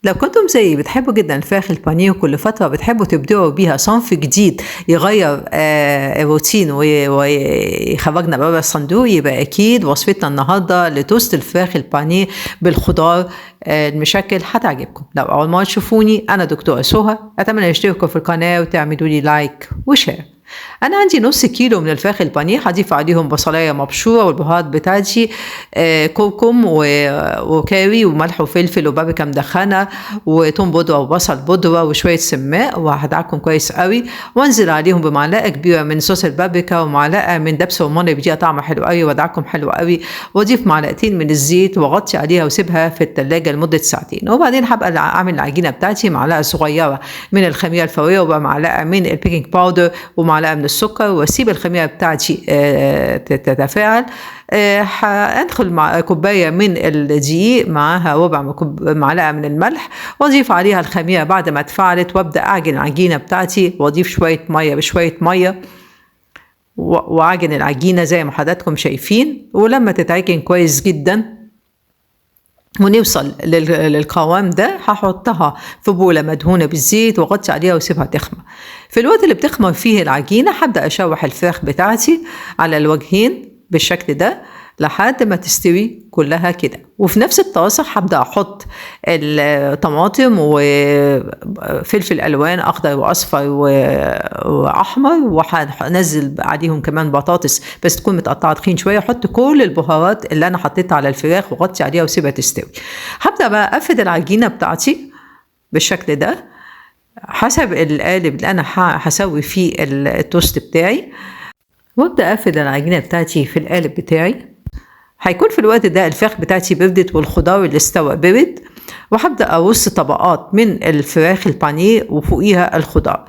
لو كنتم زيي بتحبوا جدا الفراخ البانيه وكل فترة بتحبوا تبدأوا بيها صنف جديد يغير الروتين ويخرجنا بره الصندوق، يبقى أكيد وصفتنا النهاردة لتوست الفراخ البانيه بالخضار المشكل هتعجبكم. لو أول مرة تشوفوني أنا دكتورة سهى، أتمنى تشتركوا في القناة وتعملوا لي لايك وشير. أنا عندي نص كيلو من الفراخ البانيه، هضيف عليهم بصلاية مبشورة والبهارات بتاعتي كركم وكاري وملح وفلفل وبابريكا مدخنة وتوم بودرة وبصل بودرة وشوية سماق، وهدعكم كويس قوي وانزل عليهم بمعلقة كبيرة من صوص البابريكا ومعلقة من دبس رمان اللي بيديها طعم حلو قوي، وادعكم حلو قوي، واضيف معلقتين من الزيت واغطي عليها واسيبها في التلاجة لمدة ساعتين. وبعدين هبقى اعمل العجينة بتاعتي، معلقة صغيرة من الخميرة الفورية ومعلقة من البيكنج باودر ومعلقة من السكر، واسيب الخميرة بتاعتي تتفاعل. هادخل مع كوباية من الدقيق معاها ربع معلقة من الملح، واضيف عليها الخميرة بعد ما اتفعلت، وابدأ اعجن العجينة بتاعتي، واضيف شوية مية بشوية مية واعجن العجينة زي ما حضراتكم شايفين. ولما تتعجن كويس جدا ونوصل للقوام ده، هحطها في بولة مدهونة بالزيت واغطي عليها واسيبها تخمر. في الوقت اللي بتخمر فيه العجينة هبدأ اشوح الفراخ بتاعتي على الوجهين بالشكل ده لحد ما تستوي كلها كده. وفي نفس الطاسة هبدأ احط الطماطم وفلفل الوان اخضر واصفر واحمر، وهنزل عليهم كمان بطاطس بس تكون متقطعه تخين شويه. احط كل البهارات اللي انا حطيتها على الفراخ واغطي عليها واسيبها تستوي. هبدأ بقى افرد العجينة بتاعتي بالشكل ده حسب القالب اللي انا هسوي فيه التوست بتاعي، وابدأ افرد العجينة بتاعتي في القالب بتاعي. هيكون في الوقت ده الفراخ بتاعتي بردت والخضار اللي استوى برد، وهبدأ ارص طبقات من الفراخ البانيه وفوقيها الخضار،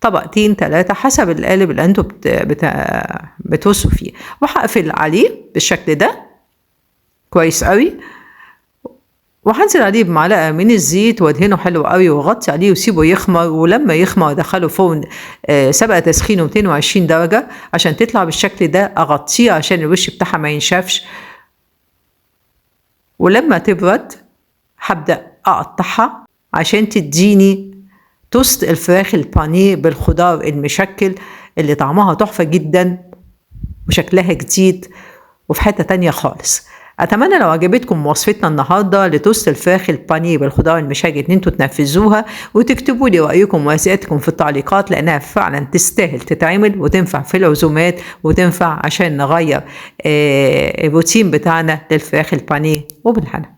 طبقتين 3 حسب القالب اللي انتوا بترصوا فيه، وهقفل عليه بالشكل ده كويس قوي، وهنزل عليه بمعلقة من الزيت وادهنه حلو قوي واغطي عليه وسيبه يخمر. ولما يخمر ادخله فرن سبق تسخينه 220 درجة عشان تطلع بالشكل ده. اغطيه عشان الوش بتاعها ما ينشفش. ولما تبرد هبدأ اقطعها عشان تديني توست الفراخ البانيه بالخضار المشكل اللي طعمها تحفة جدا وشكلها جديد وفي حتة تانية خالص. أتمنى لو عجبتكم وصفتنا النهاردة لتوست الفراخ البانيه بالخضار المشكل إن انتوا تنفذوها وتكتبوا لي رأيكم وأسئلتكم في التعليقات، لأنها فعلا تستاهل تتعمل وتنفع في العزومات وتنفع عشان نغير الروتين بتاعنا للفراخ البانيه. وبالهنا.